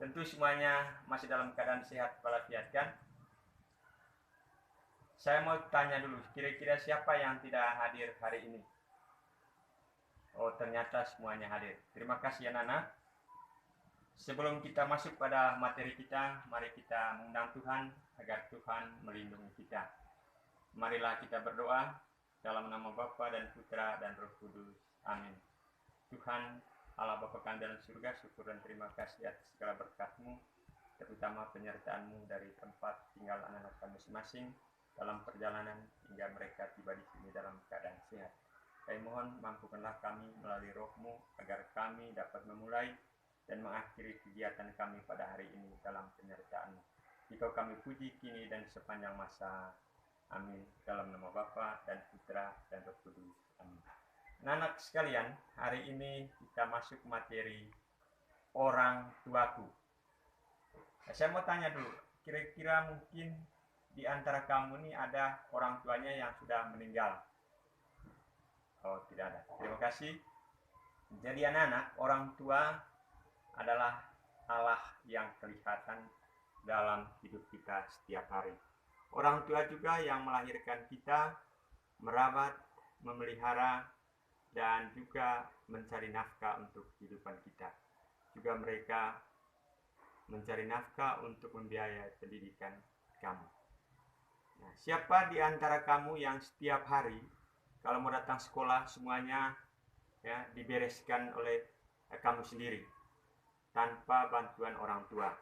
Tentu semuanya masih dalam keadaan sehat walafiat kan? Saya mau tanya dulu, kira-kira siapa yang tidak hadir hari ini? Oh, ternyata semuanya hadir. Terima kasih anak-anak. Sebelum kita masuk pada materi kita, mari kita mengundang Tuhan agar Tuhan melindungi kita. Marilah kita berdoa dalam nama Bapa dan Putra dan Roh Kudus. Amin. Tuhan Allah Bapa kami dalam surga, syukur dan terima kasih atas segala berkat-Mu, terutama penyertaan-Mu dari tempat tinggal anak-anak kami masing-masing dalam perjalanan hingga mereka tiba di sini dalam keadaan sehat. Kami mohon mampukanlah kami melalui Roh-Mu agar kami dapat memulai dan mengakhiri kegiatan kami pada hari ini dalam penyertaan-Mu. Engkau kami puji kini dan sepanjang masa. Amin. Dalam nama Bapa dan Putra dan Roh Kudus. Amin. Anak sekalian, hari ini kita masuk materi orang tuaku. Nah, saya mau tanya dulu, kira-kira mungkin di antara kamu ini ada orang tuanya yang sudah meninggal? Oh, tidak ada. Terima kasih. Jadi anak-anak, orang tua adalah Allah yang kelihatan dalam hidup kita setiap hari. Orang tua juga yang melahirkan kita, merawat, memelihara, dan juga mencari nafkah untuk kehidupan kita. Juga mereka mencari nafkah untuk membiayai pendidikan kamu. Nah, siapa di antara kamu yang setiap hari kalau mau datang sekolah semuanya ya dibereskan oleh kamu sendiri tanpa bantuan orang tua?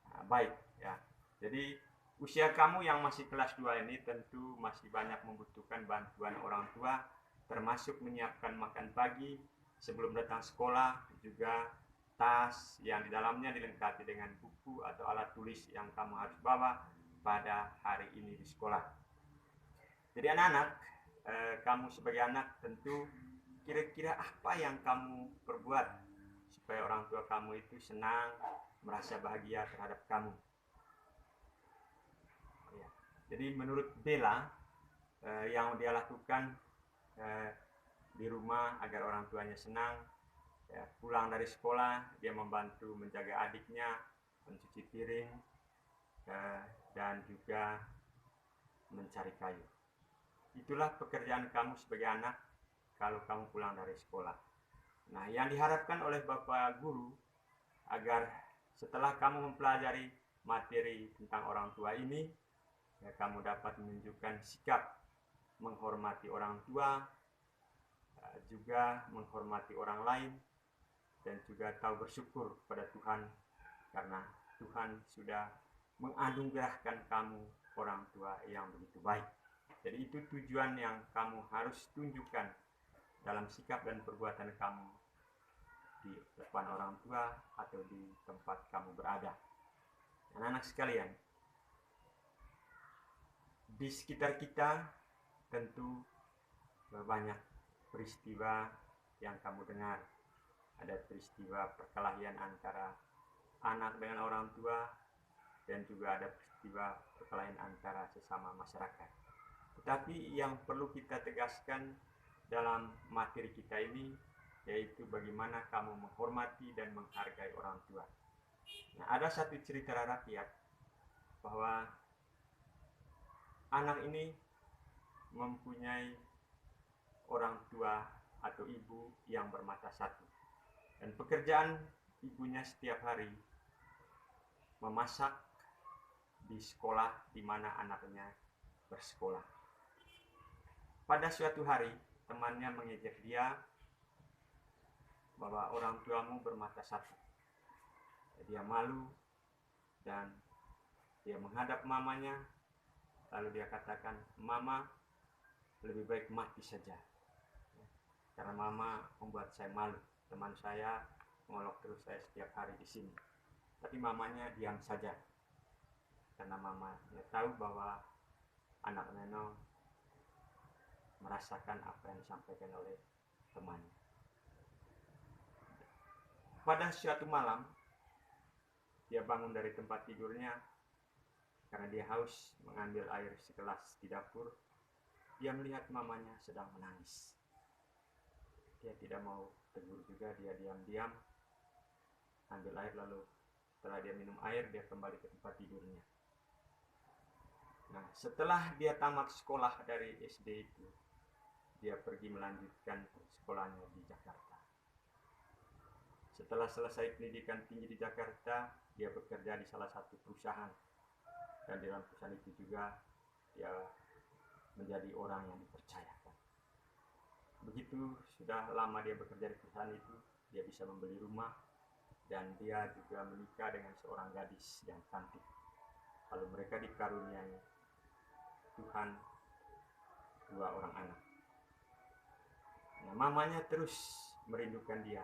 Nah, baik ya. Jadi usia kamu yang masih kelas 2 ini tentu masih banyak membutuhkan bantuan orang tua, termasuk menyiapkan makan pagi sebelum datang sekolah, juga tas yang di dalamnya dilengkapi dengan buku atau alat tulis yang kamu harus bawa pada hari ini di sekolah. Jadi anak-anak, kamu sebagai anak tentu kira-kira apa yang kamu perbuat supaya orang tua kamu itu senang, merasa bahagia terhadap kamu. Ya. Jadi menurut Bella, yang dia lakukan di rumah agar orang tuanya senang, ya, pulang dari sekolah dia membantu menjaga adiknya, mencuci piring, dan juga mencari kayu. Itulah pekerjaan kamu sebagai anak kalau kamu pulang dari sekolah. Nah, yang diharapkan oleh Bapak Guru agar setelah kamu mempelajari materi tentang orang tua ini, ya, kamu dapat menunjukkan sikap menghormati orang tua, juga menghormati orang lain, dan juga tahu bersyukur kepada Tuhan karena Tuhan sudah menganugerahkan kamu orang tua yang begitu baik. Jadi itu tujuan yang kamu harus tunjukkan dalam sikap dan perbuatan kamu di depan orang tua atau di tempat kamu berada. Anak-anak sekalian, di sekitar kita tentu banyak peristiwa yang kamu dengar. Ada peristiwa perkelahian antara anak dengan orang tua, dan juga ada peristiwa perkelahian antara sesama masyarakat. Tetapi yang perlu kita tegaskan dalam materi kita ini yaitu bagaimana kamu menghormati dan menghargai orang tua. Nah, ada satu cerita rakyat bahwa anak ini mempunyai orang tua atau ibu yang bermata satu, dan pekerjaan ibunya setiap hari memasak di sekolah di mana anaknya bersekolah. Pada suatu hari temannya mengejek dia bahwa orang tuamu bermata satu. Dia malu dan dia menghadap mamanya, lalu dia katakan, "Mama, lebih baik mati saja, karena mama membuat saya malu. Teman saya mengolok terus saya setiap hari di sini." Tapi mamanya diam saja karena mamanya tahu bahwa anak Neno merasakan apa yang disampaikan oleh temannya. Pada suatu malam dia bangun dari tempat tidurnya karena dia haus mengambil air segelas di dapur. Dia melihat mamanya sedang menangis. Dia tidak mau tegur juga, dia diam-diam. ambil air, lalu setelah dia minum air dia kembali ke tempat tidurnya. Nah, setelah dia tamat sekolah dari SD itu, dia pergi melanjutkan sekolahnya di Jakarta. Setelah selesai pendidikan tinggi di Jakarta, dia bekerja di salah satu perusahaan. Dan di dalam perusahaan itu juga dia menjadi orang yang dipercayakan. Begitu sudah lama dia bekerja di perusahaan itu, dia bisa membeli rumah, dan dia juga menikah dengan seorang gadis yang cantik. Lalu mereka dikaruniai Tuhan 2 orang anak. Nah, mamanya terus merindukan dia.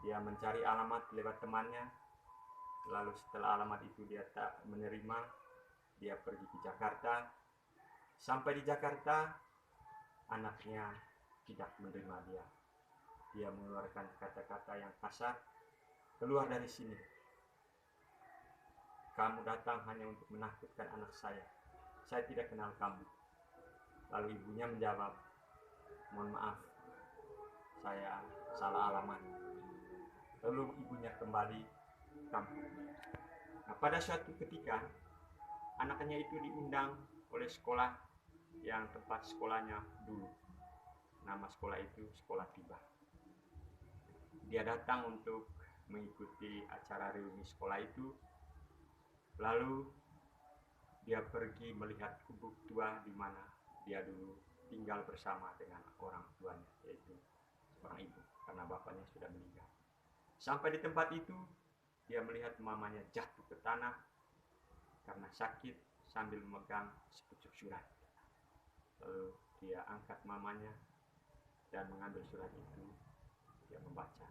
Dia mencari alamat lewat temannya. Lalu setelah alamat itu dia tak menerima, dia pergi ke Jakarta. Sampai di Jakarta, anaknya tidak menerima dia. Dia mengeluarkan kata-kata yang kasar, "Keluar dari sini. Kamu datang hanya untuk menakutkan anak saya. Saya tidak kenal kamu." Lalu ibunya menjawab, "Mohon maaf, saya salah alamat." Lalu ibunya kembali ke kampung. Nah, pada suatu ketika, anaknya itu diundang oleh sekolah yang tempat sekolahnya dulu. Nama sekolah itu Sekolah Tiba. Dia datang untuk mengikuti acara reuni sekolah itu. Lalu dia pergi melihat gubuk tua di mana dia dulu tinggal bersama dengan orang tuanya, yaitu seorang ibu, karena bapaknya sudah meninggal. Sampai di tempat itu, dia melihat mamanya jatuh ke tanah karena sakit sambil memegang sepucuk surat. Lalu dia angkat mamanya dan mengambil surat itu, dia membaca.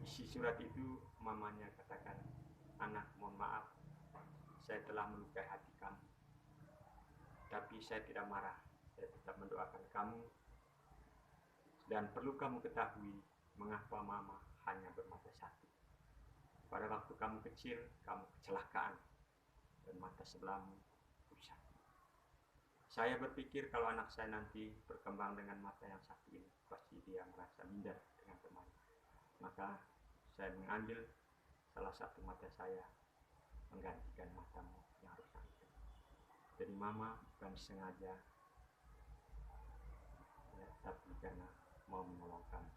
Isi surat itu mamanya katakan, "Anak, mohon maaf, saya telah melukai hati kamu. Tapi saya tidak marah, saya tetap mendoakan kamu. Dan perlu kamu ketahui mengapa mama hanya bermata satu. Pada waktu kamu kecil, kamu kecelakaan dan mata sebelahmu rusak. Saya berpikir kalau anak saya nanti berkembang dengan mata yang satu ini, pasti dia merasa minder dengan teman. Maka saya mengambil salah satu mata saya, menggantikan matamu yang rusak itu. Jadi mama bukan sengaja, ya, tapi karena mau menolong kamu."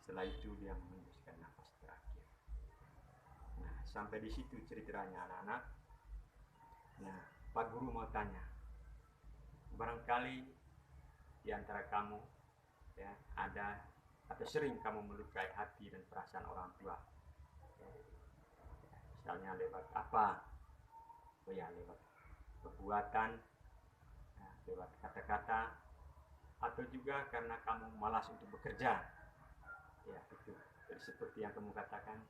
Setelah itu dia menghembuskan nafas terakhir. Nah, sampai di situ ceritanya anak-anak. Nah, Pak Guru mau tanya, barangkali di antara kamu ya ada atau sering kamu melukai hati dan perasaan orang tua. Misalnya lewat apa? Oh ya, lewat perbuatan, ya, lewat kata-kata, atau juga karena kamu malas untuk bekerja. Ya, itu. Jadi seperti yang kamu katakan,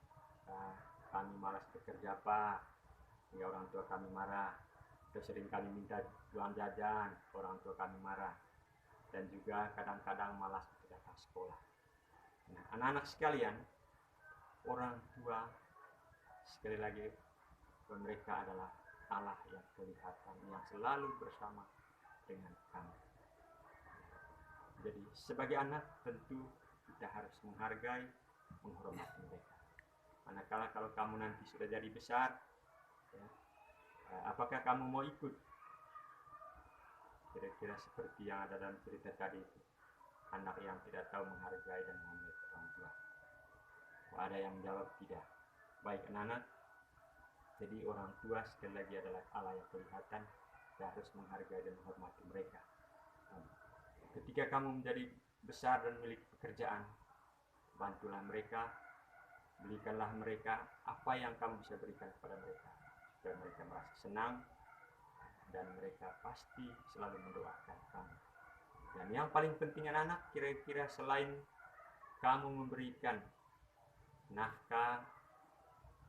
kami malas bekerja, Pak, hingga orang tua kami marah. Terus sering kami minta uang jajan, orang tua kami marah. Dan juga kadang-kadang malas untuk datang sekolah. Nah, anak-anak sekalian, orang tua sekali lagi mereka adalah Allah yang kelihatan, yang selalu bersama dengan kami. Jadi sebagai anak tentu kita harus menghargai, menghormati mereka. Manakala kalau kamu nanti sudah jadi besar, ya, apakah kamu mau ikut kira-kira seperti yang ada dalam cerita tadi itu, anak yang tidak tahu menghargai dan menghormati orang tua? Ada yang menjawab tidak. Baik anak-anak, jadi orang tua sekali lagi adalah Allah yang kelihatan, kita harus menghargai dan menghormati mereka. Ketika kamu menjadi besar dan memiliki pekerjaan, bantulah mereka, berikanlah mereka apa yang kamu bisa berikan kepada mereka, supaya mereka merasa senang dan mereka pasti selalu mendoakan kamu. Dan yang paling penting anak-anak, kira-kira selain kamu memberikan nafkah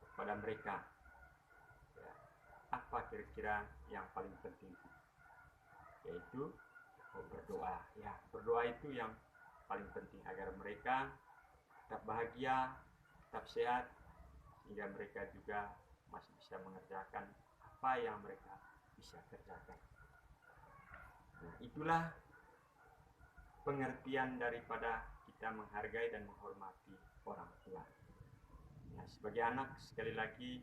kepada mereka, ya, apa kira-kira yang paling penting? Yaitu berdoa. Ya, berdoa itu yang paling penting agar mereka tetap bahagia, tetap sehat, sehingga mereka juga masih bisa mengerjakan apa yang mereka bisa kerjakan. Nah, itulah pengertian daripada kita menghargai dan menghormati orang tua. Nah, sebagai anak sekali lagi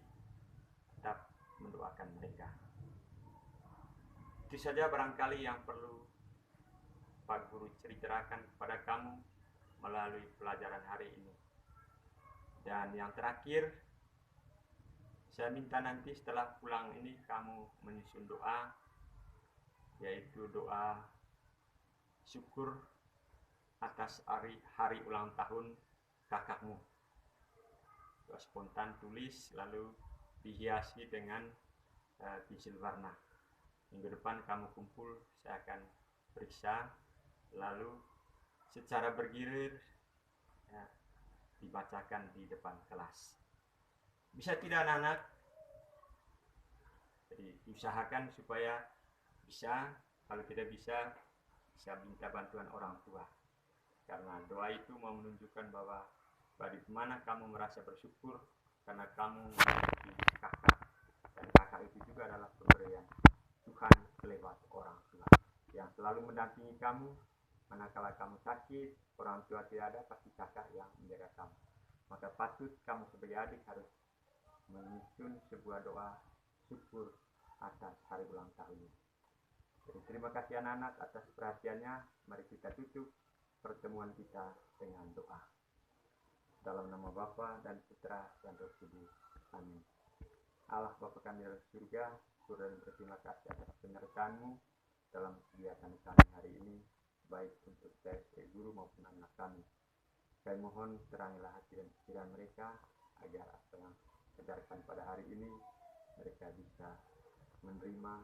tetap mendoakan mereka. Itu saja barangkali yang perlu Pak Guru ceritakan kepada kamu melalui pelajaran hari ini. Dan yang terakhir, saya minta nanti setelah pulang ini kamu menyusun doa, yaitu doa syukur atas hari ulang tahun kakakmu. Doa spontan tulis lalu dihiasi dengan pensil warna. Minggu depan kamu kumpul, saya akan periksa, lalu secara bergilir ya, dibacakan di depan kelas. Bisa tidak anak-anak? Jadi usahakan supaya bisa, kalau tidak bisa minta bantuan orang tua. Karena doa itu mau menunjukkan bahwa di mana kamu merasa bersyukur karena kamu memiliki kakak, dan kakak itu juga adalah pemberian Tuhan lewat orang tua yang selalu mendampingi kamu. Manakala kamu sakit, orang tua tidak ada, pasti kakak yang menjaga kamu. Maka patut kamu sebagai adik harus menyusun sebuah doa syukur atas hari ulang tahunnya. Jadi terima kasih anak-anak atas perhatiannya. Mari kita tutup pertemuan kita dengan doa. Dalam nama Bapa dan Putra dan Roh Kudus. Amin. Allah Bapa kami dalam surga, syukur dan berterima kasih atas penyertaan-Mu dalam kegiatan kami hari ini, baik untuk saya sebagai guru maupun anak kami. Kami mohon terangilah hati dan pikiran mereka agar apa yang diajarkan pada hari ini mereka bisa menerima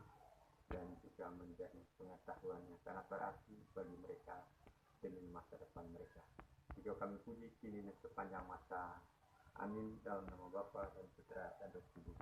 dan juga menjadi pengetahuan yang sangat berarti bagi mereka demi masa depan mereka. Juga kami puji kini sepanjang masa. Amin. Dalam nama Bapa dan Putra dan Roh Kudus.